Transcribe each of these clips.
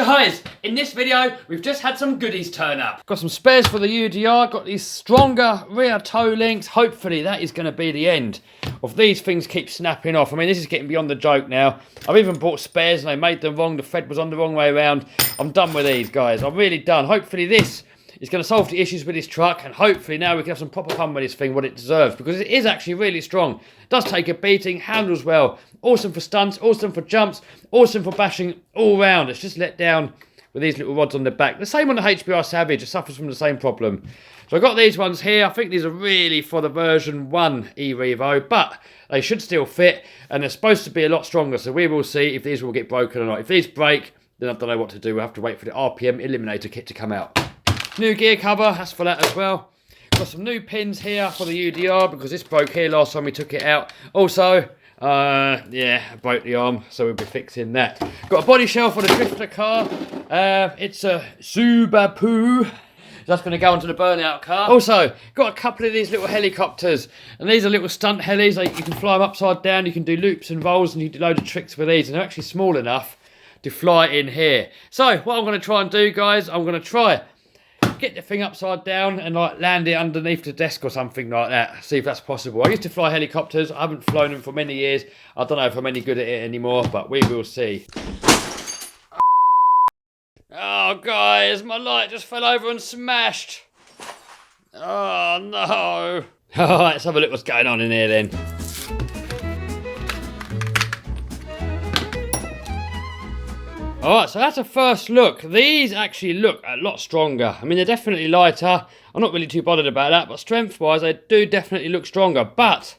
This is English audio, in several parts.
Guys, in this video, we've just had some goodies turn up. Got some spares for the UDR, got these stronger rear toe links. Hopefully that is going to be the end of these things keep snapping off. I mean, this is getting beyond the joke now. I've even bought spares and they made them wrong. The thread was on the wrong way around. I'm done with these, guys. I'm really done. Hopefully this is going to solve the issues with this truck, and hopefully now we can have some proper fun with this thing, what it deserves, because it is actually really strong. It does take a beating, handles well, awesome for stunts, awesome for jumps, awesome for bashing all round. It's just let down with these little rods on the back. The same on the HBR Savage, it suffers from the same problem. So I've got these ones here. I think these are really for the version 1 E-Revo, but they should still fit, and they're supposed to be a lot stronger, so we will see if these will get broken or not. If these break, then I don't know what to do. We'll have to wait for the RPM Eliminator kit to come out. New gear cover, that's for that as well. Got some new pins here for the UDR because this broke here last time we took it out. Also, yeah, I broke the arm, so we'll be fixing that. Got a body shell for the drifter car. It's a Subaru. That's going to go onto the burnout car. Also, got a couple of these little helicopters. And these are little stunt helis. You can fly them upside down, you can do loops and rolls, and you do loads of tricks with these. And they're actually small enough to fly in here. So, what I'm going to try and do, guys, I'm going to try get the thing upside down and like land it underneath the desk or something like that. See if that's possible. I used to fly helicopters. I haven't flown them for many years. I don't know if I'm any good at it anymore, but we will see. Oh, guys, my light just fell over and smashed. Oh, no. All right, let's have a look what's going on in here then. Alright, so that's a first look. These actually look a lot stronger. I mean, they're definitely lighter. I'm not really too bothered about that, but strength-wise, they do definitely look stronger. But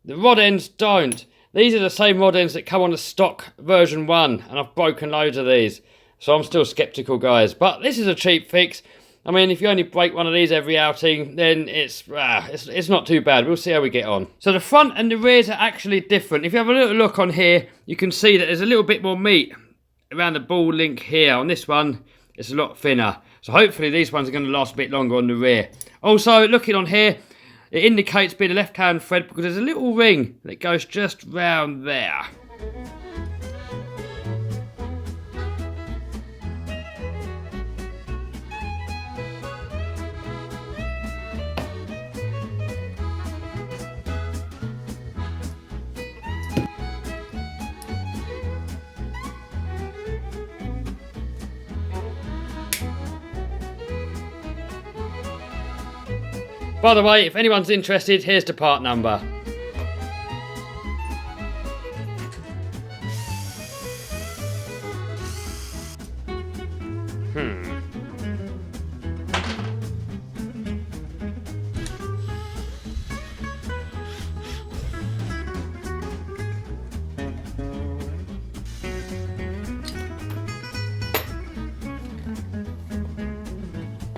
the rod ends don't. These are the same rod ends that come on the stock version 1, and I've broken loads of these. So I'm still sceptical, guys. But this is a cheap fix. I mean, if you only break one of these every outing, then it's not too bad. We'll see how we get on. So the front and the rears are actually different. If you have a little look on here, you can see that there's a little bit more meat around the ball link here. On this one, it's a lot thinner. So hopefully these ones are going to last a bit longer on the rear. Also, looking on here, it indicates being a left-hand thread because there's a little ring that goes just round there. By the way, if anyone's interested, here's the part number.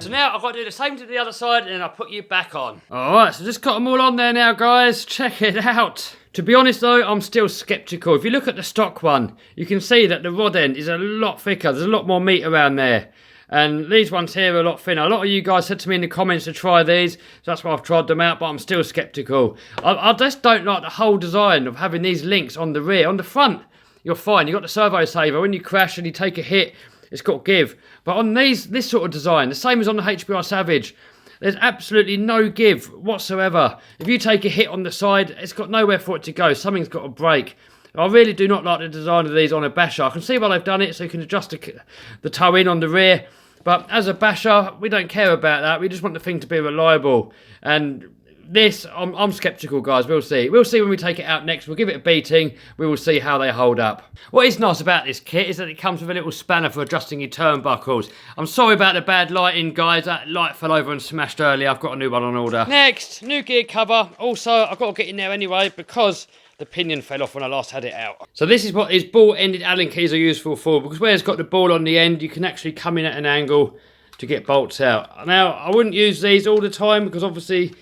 So now I've got to do the same to the other side and then I'll put you back on. Alright, so just got them all on there now, guys. Check it out. To be honest though, I'm still sceptical. If you look at the stock one, you can see that the rod end is a lot thicker. There's a lot more meat around there. And these ones here are a lot thinner. A lot of you guys said to me in the comments to try these. So that's why I've tried them out, but I'm still sceptical. I just don't like the whole design of having these links on the rear. On the front, you're fine. You've got the servo saver. When you crash and you take a hit, it's got give. But on this sort of design, the same as on the HBR Savage, there's absolutely no give whatsoever. If you take a hit on the side, it's got nowhere for it to go. Something's got to break. I really do not like the design of these on a basher. I can see why they've done it, so you can adjust the toe in on the rear. But as a basher, we don't care about that. We just want the thing to be reliable. And this, I'm sceptical, guys. We'll see. We'll see when we take it out next. We'll give it a beating. We will see how they hold up. What is nice about this kit is that it comes with a little spanner for adjusting your turnbuckles. I'm sorry about the bad lighting, guys. That light fell over and smashed earlier. I've got a new one on order. Next, new gear cover. Also, I've got to get in there anyway because the pinion fell off when I last had it out. So this is what these ball-ended Allen keys are useful for, because where it's got the ball on the end, you can actually come in at an angle to get bolts out. Now, I wouldn't use these all the time because obviously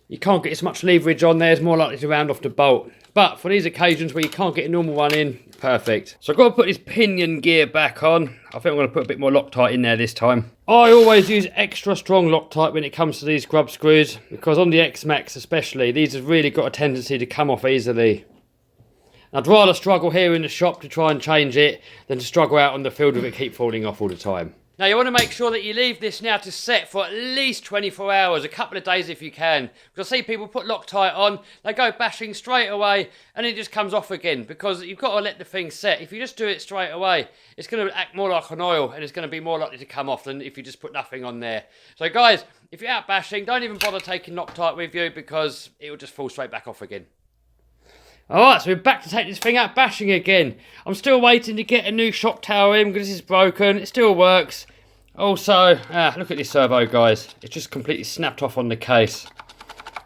you can't get as much leverage on there. It's more likely to round off the bolt. But for these occasions where you can't get a normal one in, perfect. So I've got to put this pinion gear back on. I think I'm going to put a bit more Loctite in there this time. I always use extra strong Loctite when it comes to these grub screws, because on the X-Max especially, these have really got a tendency to come off easily. I'd rather struggle here in the shop to try and change it than to struggle out on the field with it keep falling off all the time. Now you want to make sure that you leave this now to set for at least 24 hours, a couple of days if you can. Because I see people put Loctite on, they go bashing straight away and it just comes off again because you've got to let the thing set. If you just do it straight away, it's going to act more like an oil and it's going to be more likely to come off than if you just put nothing on there. So guys, if you're out bashing, don't even bother taking Loctite with you because it will just fall straight back off again. Alright, so we're back to take this thing out bashing again. I'm still waiting to get a new shock tower in because this is broken. It still works. Also, look at this servo, guys. It's just completely snapped off on the case.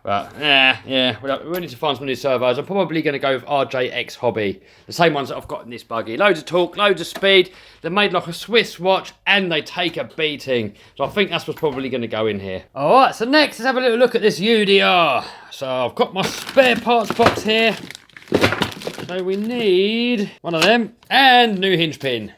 But, yeah, we need to find some new servos. I'm probably going to go with RJX Hobby. The same ones that I've got in this buggy. Loads of torque, loads of speed. They're made like a Swiss watch and they take a beating. So I think that's what's probably going to go in here. Alright, so next, let's have a little look at this UDR. So I've got my spare parts box here. So we need one of them and new hinge pin.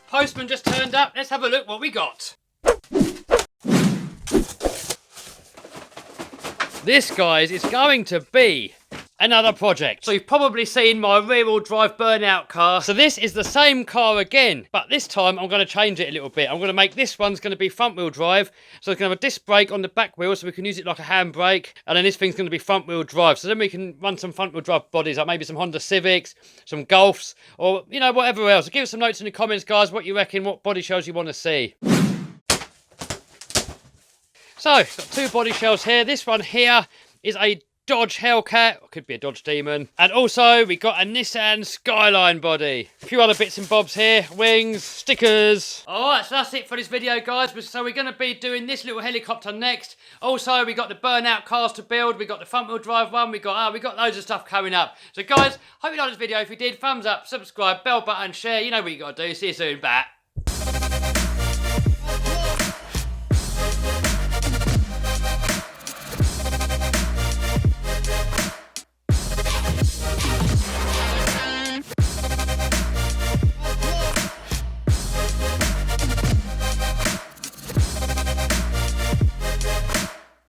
Postman just turned up. Let's have a look what we got. This, guys, is going to be another project. So you've probably seen my rear-wheel drive burnout car. So this is the same car again, but this time I'm going to change it a little bit. I'm going to make this one's going to be front-wheel drive. So it's going to have a disc brake on the back wheel so we can use it like a handbrake. And then this thing's going to be front-wheel drive. So then we can run some front-wheel drive bodies, like maybe some Honda Civics, some Golfs, or, you know, whatever else. So give us some notes in the comments, guys, what you reckon, what body shells you want to see. So, got two body shells here. This one here is a Dodge Hellcat, or could be a Dodge Demon. And also, we got a Nissan Skyline body. A few other bits and bobs here, wings, stickers. Alright, so that's it for this video, guys. So we're going to be doing this little helicopter next. Also, we got the burnout cars to build. We got the front wheel drive one. We got loads of stuff coming up. So guys, hope you liked this video. If you did, thumbs up, subscribe, bell button, share. You know what you got to do. See you soon. Bye.